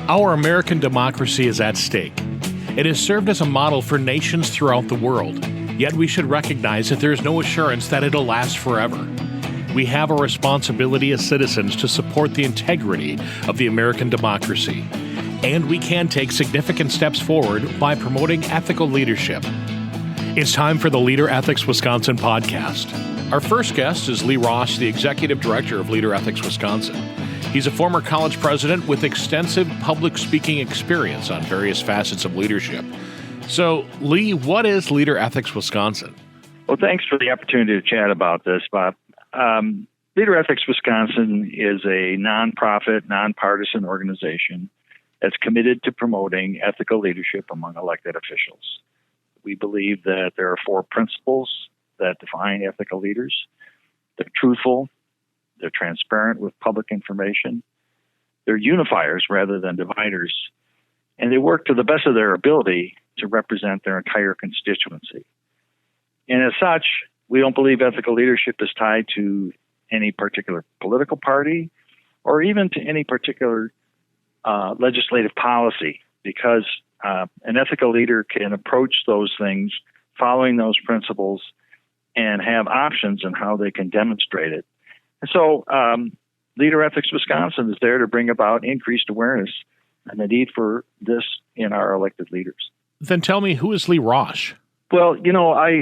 Our American democracy is at stake. It has served as a model for nations throughout the world, yet we should recognize that there is no assurance that it'll last forever. We have a responsibility as citizens to support the integrity of the American democracy, and we can take significant steps forward by promoting ethical leadership. It's time for the LeaderEthics Wisconsin podcast. Our first guest is Lee Raj, the Executive Director of LeaderEthics Wisconsin. He's a former college president with extensive public speaking experience on various facets of leadership. So, Lee, what is LeaderEthics Wisconsin? Well, thanks for the opportunity to chat about this, Bob. LeaderEthics Wisconsin is a nonprofit, nonpartisan organization that's committed to promoting ethical leadership among elected officials. We believe that there are 4 principles that define ethical leaders. They're truthful, they're transparent with public information, they're unifiers rather than dividers, and they work to the best of their ability to represent their entire constituency. And as such, we don't believe ethical leadership is tied to any particular political party or even to any particular legislative policy, because an ethical leader can approach those things following those principles and have options in how they can demonstrate it. And so LeaderEthics Wisconsin is there to bring about increased awareness and the need for this in our elected leaders. Then tell me, who is Lee Raj? Well, you know, I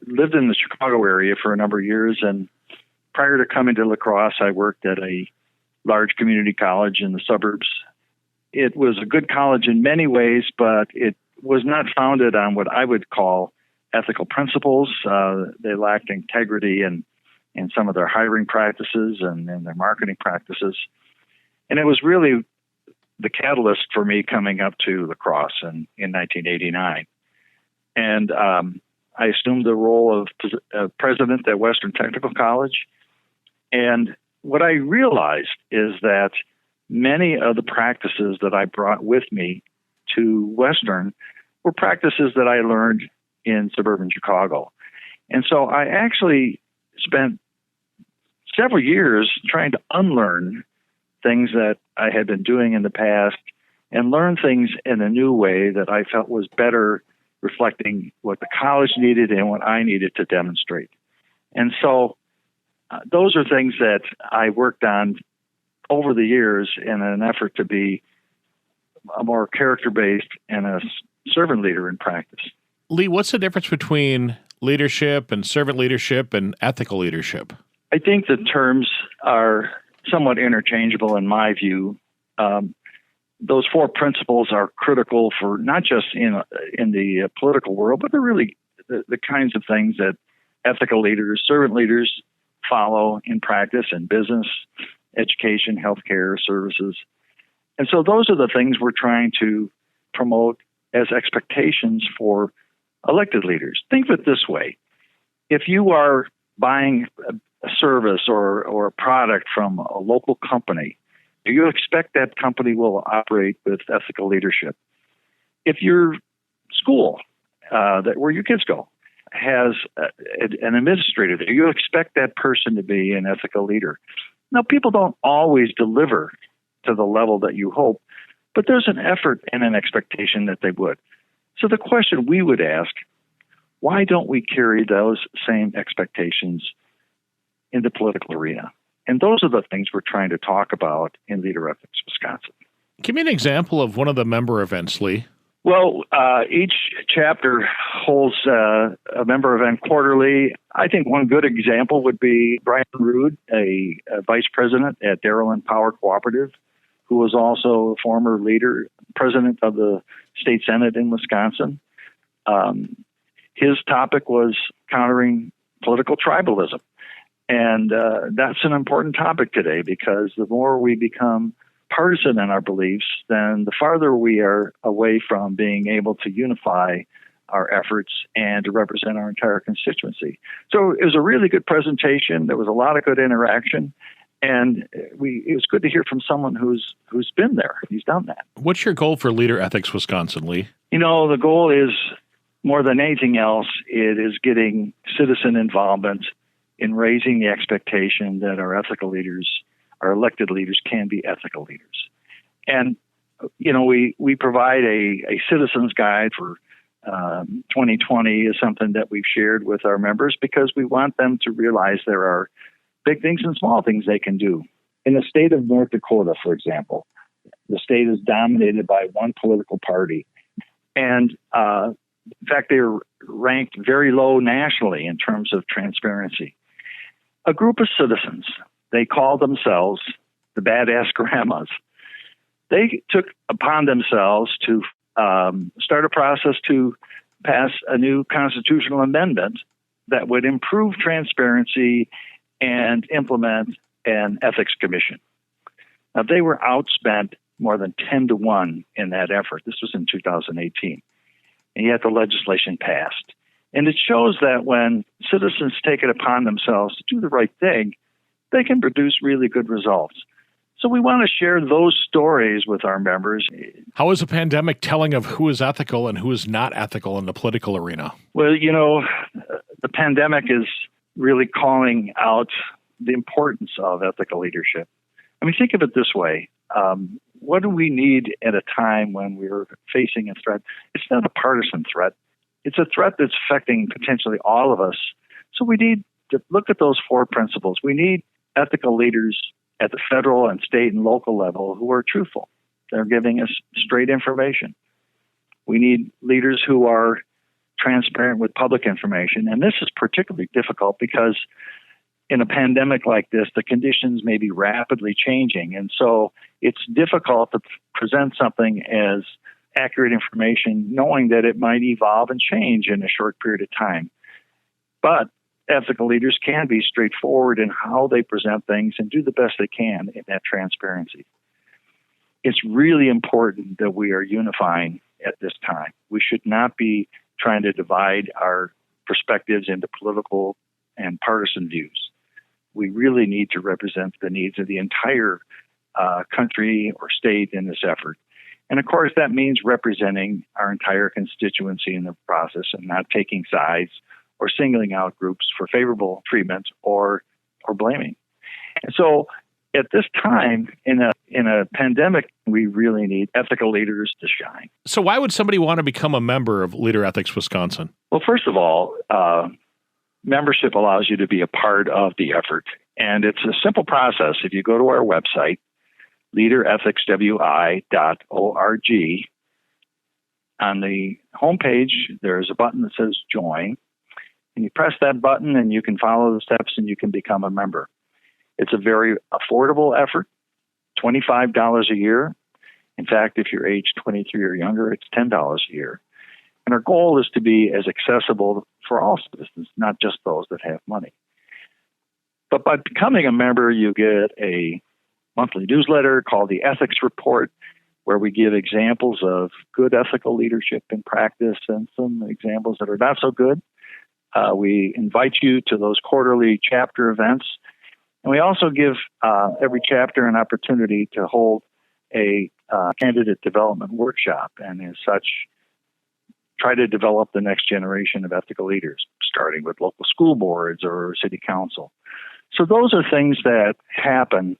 lived in the Chicago area for a number of years, and prior to coming to La Crosse, I worked at a large community college in the suburbs. It was a good college in many ways, but it was not founded on what I would call ethical principles. They lacked integrity in some of their hiring practices and their marketing practices. And it was really the catalyst for me coming up to La Crosse in 1989. And I assumed the role of president at Western Technical College. And what I realized is that many of the practices that I brought with me to Western were practices that I learned in suburban Chicago. And so I actually spent several years trying to unlearn things that I had been doing in the past and learn things in a new way that I felt was better reflecting what the college needed and what I needed to demonstrate. And so those are things that I worked on over the years in an effort to be a more character-based and a servant leader in practice. Lee, what's the difference between leadership and servant leadership and ethical leadership? I think the terms are somewhat interchangeable in my view. Those 4 principles are critical for not just in the political world, but they're really the kinds of things that ethical leaders, servant leaders follow in practice in business, education, healthcare, services. And so those are the things we're trying to promote as expectations for elected leaders. Think of it this way. If you are buying a service or a product from a local company, you expect that company will operate with ethical leadership. If your school, where your kids go, has an administrator there, you expect that person to be an ethical leader. Now, people don't always deliver to the level that you hope, but there's an effort and an expectation that they would. So the question we would ask, why don't we carry those same expectations in the political arena? And those are the things we're trying to talk about in LeaderEthics Wisconsin. Give me an example of one of the member events, Lee. Well, each chapter holds a member event quarterly. I think one good example would be Brian Rood, a vice president at Darrell and Power Cooperative, who was also a former president of the state senate in Wisconsin. His topic was countering political tribalism. And that's an important topic today, because the more we become partisan in our beliefs, then the farther we are away from being able to unify our efforts and to represent our entire constituency. So it was a really good presentation. There was a lot of good interaction. And it was good to hear from someone who's been there. He's done that. What's your goal for LeaderEthics Wisconsin, Lee? You know, the goal is, more than anything else, it is getting citizen involvement in raising the expectation that our ethical leaders, our elected leaders, can be ethical leaders. And, we provide a citizen's guide for 2020 is something that we've shared with our members because we want them to realize there are big things and small things they can do. In the state of North Dakota, for example, the state is dominated by one political party. And in fact, they're ranked very low nationally in terms of transparency. A group of citizens, they call themselves the Badass Grandmas. They took upon themselves to start a process to pass a new constitutional amendment that would improve transparency and implement an ethics commission. Now, they were outspent more than 10-1 in that effort. This was in 2018. And yet the legislation passed. And it shows that when citizens take it upon themselves to do the right thing, they can produce really good results. So we want to share those stories with our members. How is a pandemic telling of who is ethical and who is not ethical in the political arena? Well, the pandemic is really calling out the importance of ethical leadership. I mean, think of it this way. What do we need at a time when we're facing a threat? It's not a partisan threat. It's a threat that's affecting potentially all of us. So we need to look at those four principles. We need ethical leaders at the federal and state and local level who are truthful. They're giving us straight information. We need leaders who are transparent with public information. And this is particularly difficult because in a pandemic like this, the conditions may be rapidly changing. And so it's difficult to present something as accurate information, knowing that it might evolve and change in a short period of time. But ethical leaders can be straightforward in how they present things and do the best they can in that transparency. It's really important that we are unifying at this time. We should not be trying to divide our perspectives into political and partisan views. We really need to represent the needs of the entire country or state in this effort. And of course, that means representing our entire constituency in the process and not taking sides or singling out groups for favorable treatment or blaming. And so at this time, in a pandemic, we really need ethical leaders to shine. So why would somebody want to become a member of LeaderEthics Wisconsin? Well, first of all, membership allows you to be a part of the effort. And it's a simple process. If you go to our website, leaderethicswi.org, on the homepage, there's a button that says Join. And you press that button and you can follow the steps and you can become a member. It's a very affordable effort, $25 a year. In fact, if you're age 23 or younger, it's $10 a year. And our goal is to be as accessible for all citizens, not just those that have money. But by becoming a member, you get a monthly newsletter called the Ethics Report, where we give examples of good ethical leadership in practice and some examples that are not so good. We invite you to those quarterly chapter events. And we also give every chapter an opportunity to hold a candidate development workshop, and as such, try to develop the next generation of ethical leaders, starting with local school boards or city council. So those are things that happen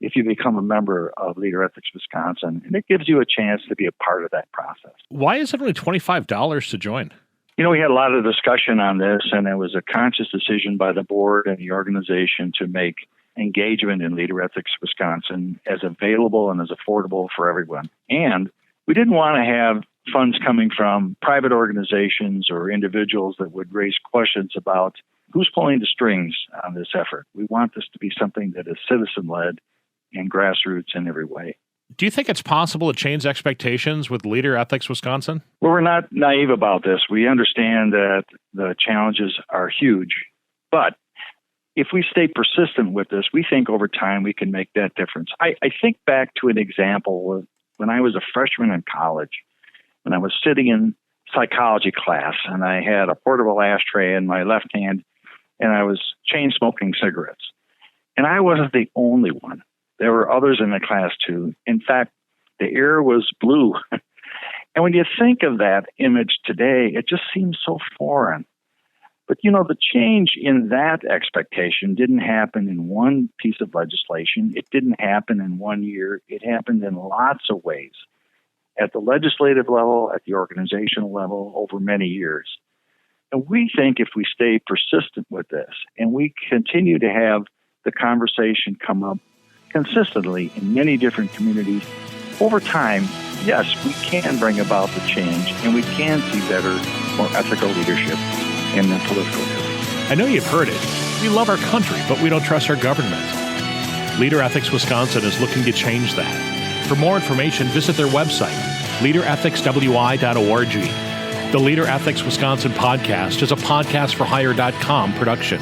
if you become a member of LeaderEthics Wisconsin, and it gives you a chance to be a part of that process. Why is it only $25 to join? We had a lot of discussion on this, and it was a conscious decision by the board and the organization to make engagement in LeaderEthics Wisconsin as available and as affordable for everyone. And we didn't want to have funds coming from private organizations or individuals that would raise questions about who's pulling the strings on this effort. We want this to be something that is citizen-led and grassroots in every way. Do you think it's possible to change expectations with LeaderEthics Wisconsin? Well, we're not naive about this. We understand that the challenges are huge. But if we stay persistent with this, we think over time we can make that difference. I think back to an example when I was a freshman in college, when I was sitting in psychology class, and I had a portable ashtray in my left hand, and I was chain smoking cigarettes. And I wasn't the only one. There were others in the class too. In fact, the air was blue. And when you think of that image today, it just seems so foreign. But, the change in that expectation didn't happen in one piece of legislation. It didn't happen in 1 year. It happened in lots of ways, at the legislative level, at the organizational level, over many years. And we think if we stay persistent with this and we continue to have the conversation come up consistently in many different communities, over time, yes, we can bring about the change and we can see better, more ethical leadership in the political area. I know you've heard it. We love our country, but we don't trust our government. LeaderEthics Wisconsin is looking to change that. For more information, visit their website, leaderethicswi.org. The LeaderEthics Wisconsin podcast is a podcastforhire.com production.